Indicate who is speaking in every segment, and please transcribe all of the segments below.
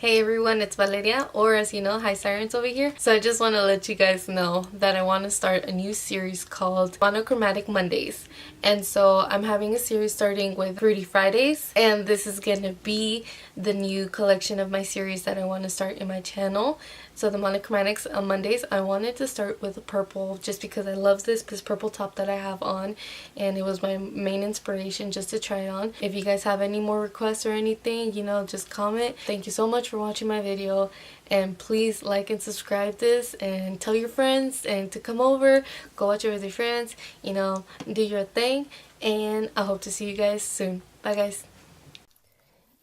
Speaker 1: Hey everyone, it's Valeria, or as you know, Hi Sirens over here. So I just want to let you guys know that I want to start a new series called Monochromatic Mondays. And so I'm having a series starting with Fruity Fridays, and this is going to be the new collection of my series that I want to start in my channel. So the Monochromatics on Mondays, I wanted to start with purple just because I love this purple top that I have on, and it was my main inspiration just to try it on. If you guys have any more requests or anything, just comment. Thank you so much for watching my video, and please like and subscribe this and tell your friends and to come over, go watch it with your friends, do your thing, and I hope to see you guys soon. Bye guys.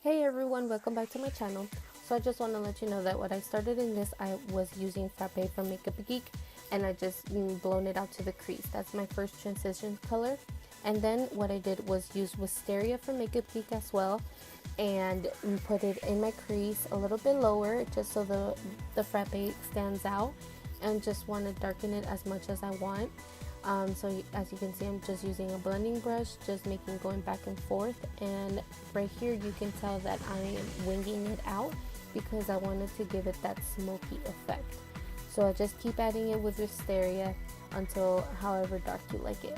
Speaker 1: Hey everyone, welcome back to my channel. So I just want to let you know that when I started in this, I was using Frappe from Makeup Geek, and I just blown it out to the crease. That's my first transition color. And then what I did was use Wisteria from Makeup Geek as well, and put it in my crease a little bit lower just so the Frappe stands out, and just want to darken it as much as I want. So as you can see, I'm just using a blending brush, just going back and forth, and right here you can tell that I am winging it out because I wanted to give it that smoky effect. So I just keep adding it with Wisteria until however dark you like it.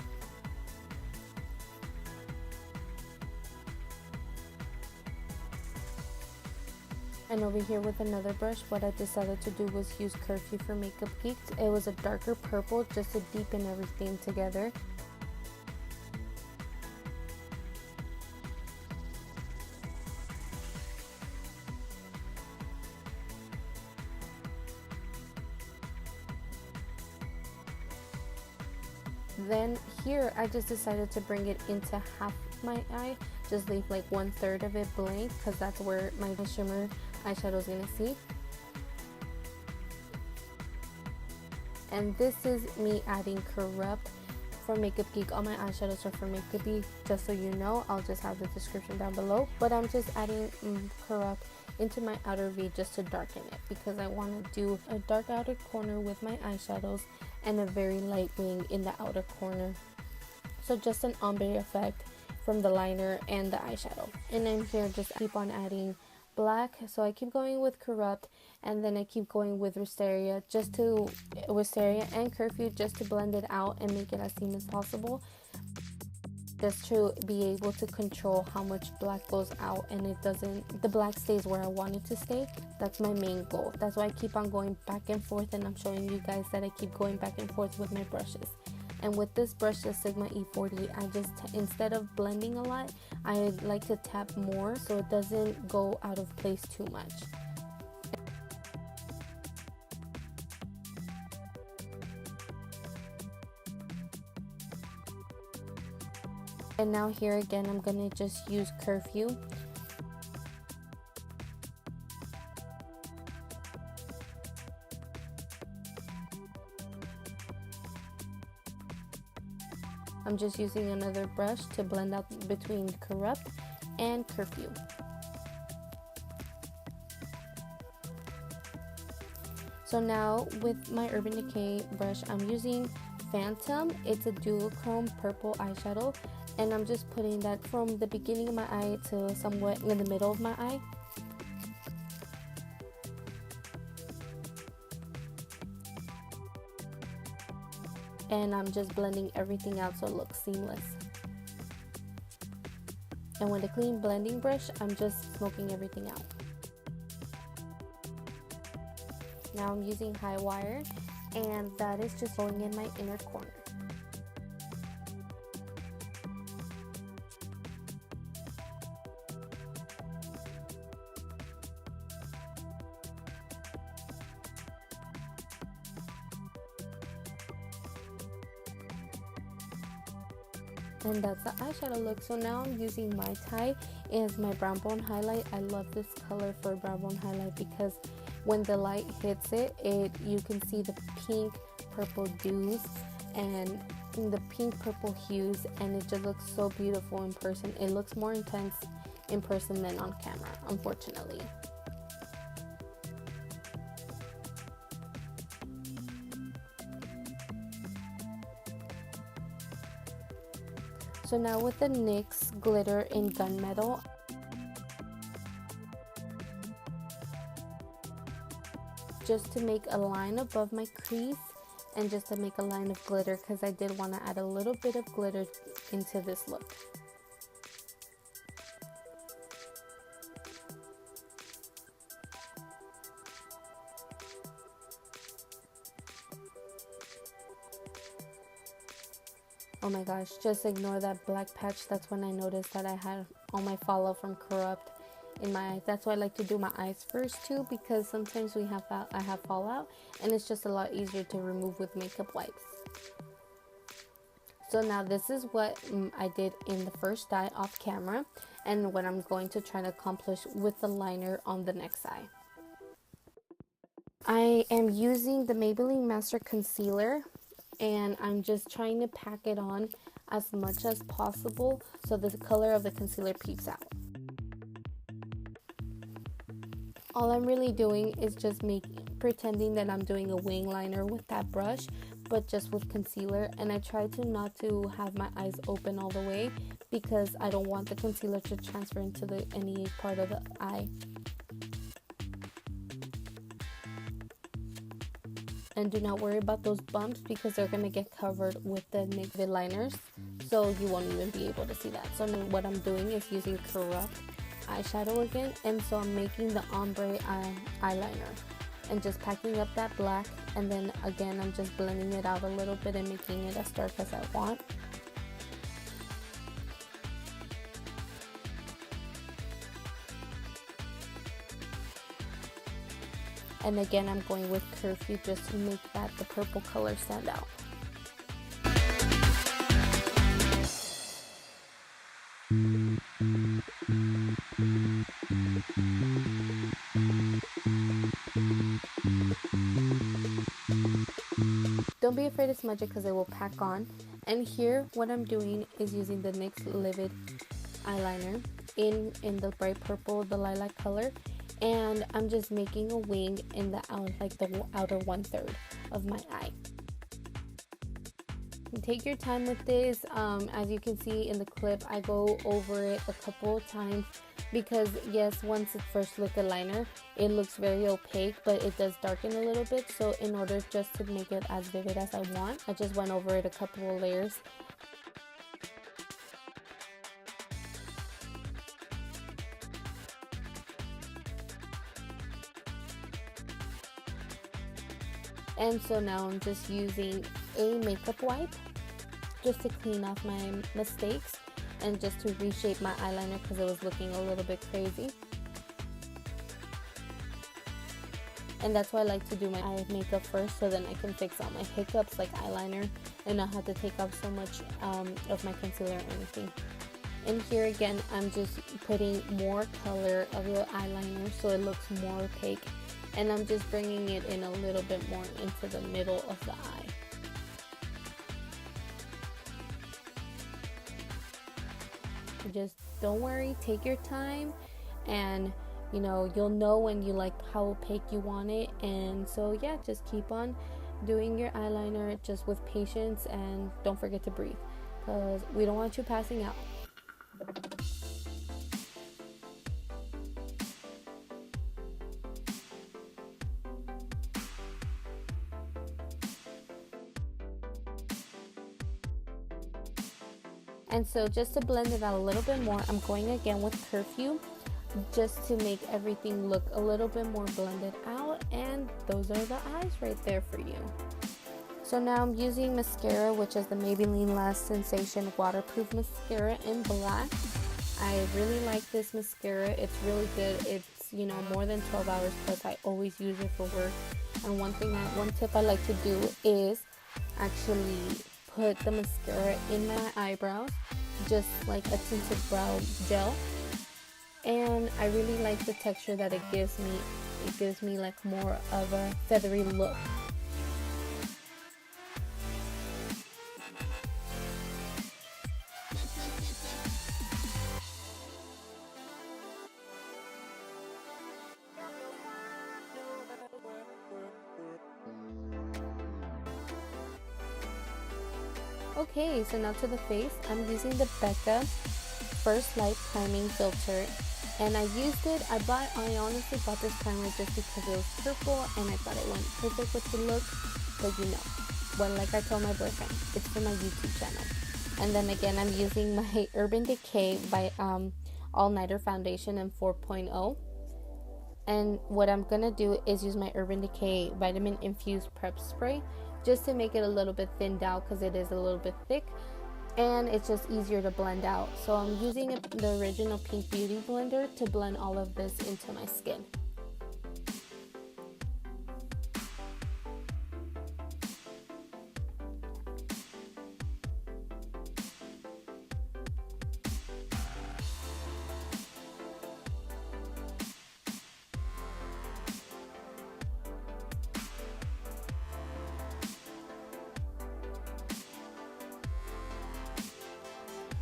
Speaker 1: And over here with another brush, what I decided to do was use Curfew for Makeup Geek. It was a darker purple just to deepen everything together. Then here I just decided to bring it into half my eye, just leave like 1/3 of it blank because that's where my shimmer eyeshadow is gonna see. And this is me adding Corrupt from Makeup Geek. All my eyeshadows are from Makeup Geek, just so you know. I'll just have the description down below, but I'm just adding Corrupt into my outer V just to darken it because I want to do a dark outer corner with my eyeshadows and a very light wing in the outer corner. So just an ombre effect from the liner and the eyeshadow. And then here just keep on adding black. So I keep going with Corrupt, and then I keep going with Wisteria and Curfew just to blend it out and make it as seamless as possible, just to be able to control how much black goes out and the black stays where I want it to stay. That's my main goal. That's why I keep on going back and forth, and I'm showing you guys that I keep going back and forth with my brushes. And with this brush, the Sigma E40, I just, instead of blending a lot, I like to tap more so it doesn't go out of place too much. And now here again, I'm gonna just use Curfew. I'm just using another brush to blend out between Corrupt and Curfew. So now with my Urban Decay brush, I'm using Phantom. It's a duochrome purple eyeshadow, and I'm just putting that from the beginning of my eye to somewhat in the middle of my eye. And I'm just blending everything out so it looks seamless. And with a clean blending brush, I'm just smoking everything out. Now I'm using Highwire, and that is just going in my inner corner. And that's the eyeshadow look. So now I'm using Mai Tai as my brown bone highlight. I love this color for brown bone highlight because when the light hits it, you can see the pink purple dews and the pink purple hues, and it just looks so beautiful in person. It looks more intense in person than on camera, unfortunately. So now with the NYX glitter in Gunmetal, just to make a line above my crease and just to make a line of glitter, because I did want to add a little bit of glitter into this look. Oh my gosh, just ignore that black patch. That's when I noticed that I had all my fallout from Corrupt in my eyes. That's why I like to do my eyes first too, because sometimes I have fallout and it's just a lot easier to remove with makeup wipes. So now this is what I did in the first eye off camera, and what I'm going to try to accomplish with the liner on the next eye. I am using the Maybelline Master Concealer, and I'm just trying to pack it on as much as possible so the color of the concealer peeps out. All I'm really doing is just pretending that I'm doing a wing liner with that brush, but just with concealer, and I try to not to have my eyes open all the way because I don't want the concealer to transfer into any part of the eye. And do not worry about those bumps because they're going to get covered with the NYX liners, so you won't even be able to see that. So now what I'm doing is using Corrupt eyeshadow again, and so I'm making the ombre eyeliner and just packing up that black, and then again I'm just blending it out a little bit and making it as dark as I want. And again, I'm going with Curfew just to make the purple color stand out. Don't be afraid to smudge it because it will pack on. And here, what I'm doing is using the NYX Livid eyeliner in the bright purple, the lilac color. And I'm just making a wing in the outer 1/3 of my eye. Take your time with this. As you can see in the clip, I go over it a couple of times because yes, once it first look a liner, it looks very opaque, but it does darken a little bit. So in order just to make it as vivid as I want, I just went over it a couple of layers. And so now I'm just using a makeup wipe just to clean off my mistakes and just to reshape my eyeliner because it was looking a little bit crazy. And that's why I like to do my eye makeup first, so then I can fix all my hiccups like eyeliner and not have to take off so much of my concealer or anything. And here again, I'm just putting more color of the eyeliner so it looks more opaque. And I'm just bringing it in a little bit more into the middle of the eye. Just don't worry, take your time, and you'll know when you like how opaque you want it. And so yeah, just keep on doing your eyeliner just with patience, and don't forget to breathe because we don't want you passing out. And so just to blend it out a little bit more, I'm going again with Curfew just to make everything look a little bit more blended out. And those are the eyes right there for you. So now I'm using mascara, which is the Maybelline Lash Sensation Waterproof Mascara in black. I really like this mascara. It's really good. It's, more than 12 hours plus. I always use it for work. And one tip I like to do is actually put the mascara in my eyebrows, just like a tinted brow gel. And I really like the texture that it gives me. It gives me like more of a feathery look. Okay, so now to the face. I'm using the Becca First Light Priming Filter
Speaker 2: and I used it. I honestly bought this primer just because it was purple and I thought it went perfect with the look. But you know, well, like I told my boyfriend, it's for my YouTube channel. And then again, I'm using my Urban Decay by All Nighter Foundation in 4.0. And what I'm gonna do is use my Urban Decay Vitamin Infused Prep Spray just to make it a little bit thinned out because it is a little bit thick and it's just easier to blend out. So I'm using the original Pink Beauty blender to blend all of this into my skin.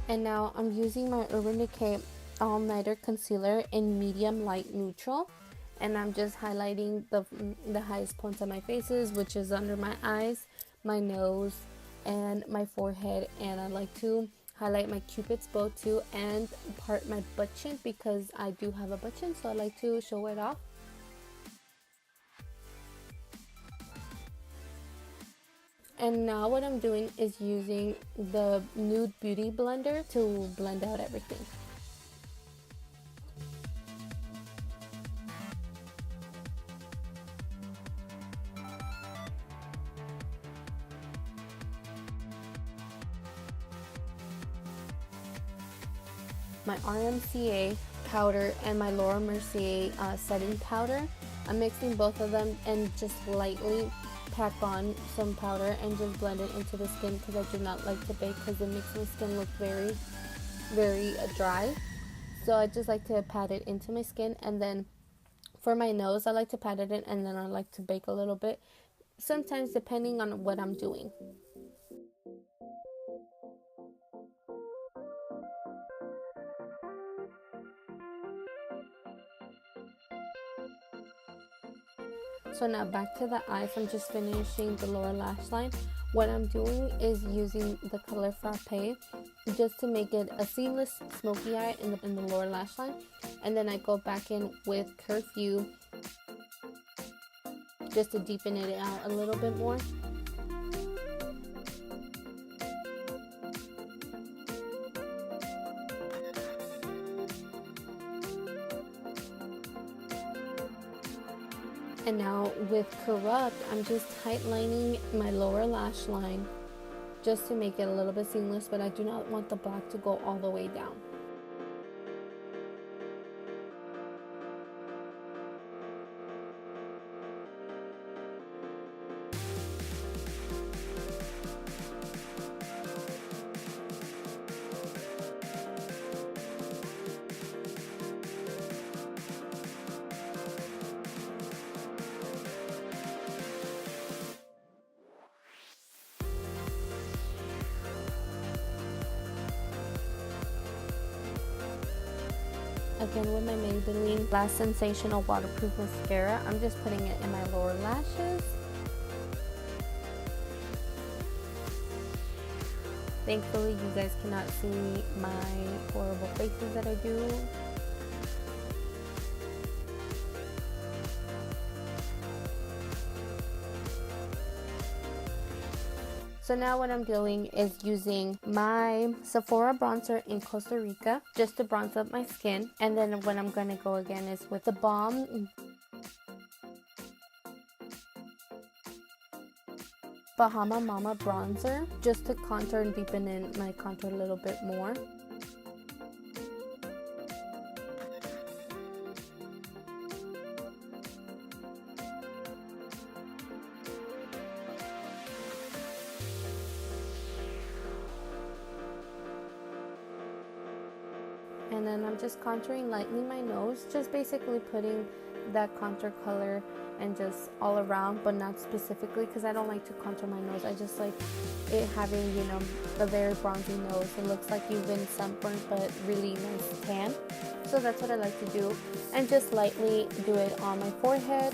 Speaker 2: And now I'm using my Urban Decay All Nighter Concealer in medium light neutral, and I'm just highlighting the highest points of my faces, which is under my eyes, my nose, and my forehead. And I like to highlight my cupid's bow too, and part my butt chin because I do have a butt chin, so I like to show it off. And now what I'm doing is using the Nude Beauty blender to blend out everything. My RMCA powder and my Laura Mercier setting powder. I'm mixing both of them and just lightly pack on some powder and just blend it into the skin because I do not like to bake because it makes my skin look very dry. So I just like to pat it into my skin, and then for my nose I like to pat it in, and then I like to bake a little bit, sometimes depending on what I'm doing. So now back to the eyes. I'm just finishing the lower lash line. What I'm doing is using the color Frappe just to make it a seamless smoky eye in the lower lash line. And then I go back in with Curfew just to deepen it out a little bit more. And now with Corrupt, I'm just tightlining my lower lash line just to make it a little bit seamless, but I do not want the black to go all the way down. Again with my Maybelline Lash Sensational Waterproof Mascara, I'm just putting it in my lower lashes. Thankfully you guys cannot see my horrible faces that I do. So now what I'm doing is using my Sephora bronzer in Costa Rica just to bronze up my skin. And then what I'm going to go again is with the Balm Bahama Mama bronzer just to contour and deepen in my contour a little bit more. And then I'm just contouring lightly my nose, just basically putting that contour color and just all around, but not specifically because I don't like to contour my nose. I just like it having, you know, a very bronzy nose. It looks like you've been sunburned but really nice tan. So that's what I like to do, and just lightly do it on my forehead.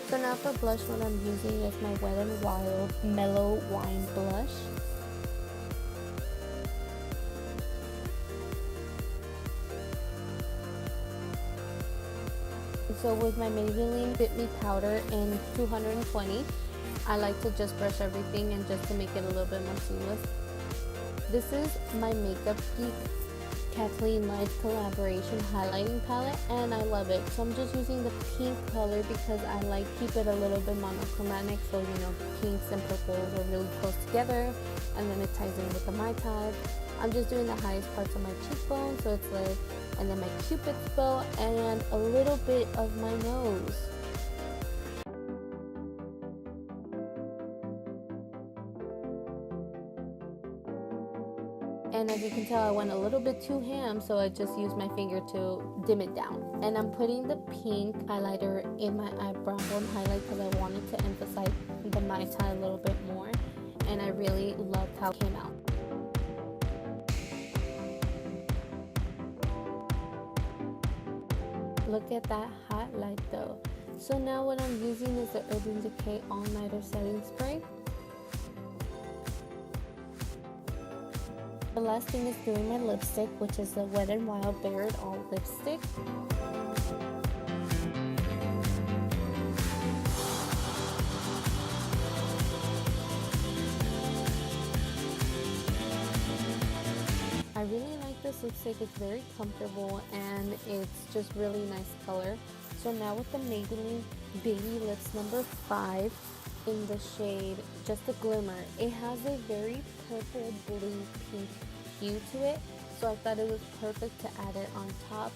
Speaker 2: So now for blush, what I'm using is my Wet n Wild Mellow Wine Blush. So with my Maybelline Fit Me powder in 220, I like to just brush everything and just to make it a little bit more seamless. This is my Makeup Geek Kathleen collaboration highlighting palette, and I love it. So I'm just using the pink color because I like keep it a little bit monochromatic, so you know, pinks and purples are really close together, and then it ties in with the Mai Tai. I'm just doing the highest parts of my cheekbone, so it's like, and then my cupid's bow and a little bit of my nose. And as you can tell, I went a little bit too ham, so I just used my finger to dim it down. And I'm putting the pink highlighter in my eyebrow bone highlight because I wanted to emphasize the Mai Tai a little bit more, and I really loved how it came out. Look at that highlight though. So now what I'm using is the Urban Decay All Nighter Setting Spray. The last thing is doing my lipstick, which is the Wet n Wild Bare It All lipstick. I really like this lipstick. It's very comfortable and it's just really nice color. So now with the Maybelline Baby Lips number 5 in the shade Just a Glimmer, it has a very purple, blue, pink hue to it, so I thought it was perfect to add it on top.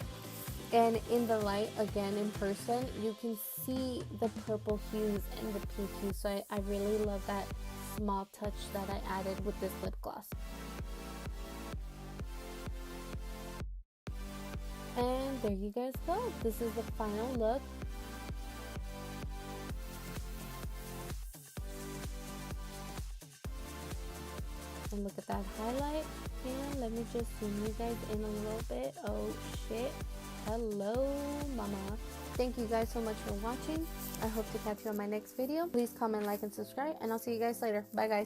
Speaker 2: And in the light, again in person, you can see the purple hues and the pink hues, so I really love that small touch that I added with this lip gloss. And there you guys go. This is the final look. And look at that highlight. And let me just zoom you guys in a little bit. Oh shit. Hello mama. Thank you guys so much for watching. I hope to catch you on my next video. Please comment, like, and subscribe, and I'll see you guys later. Bye guys.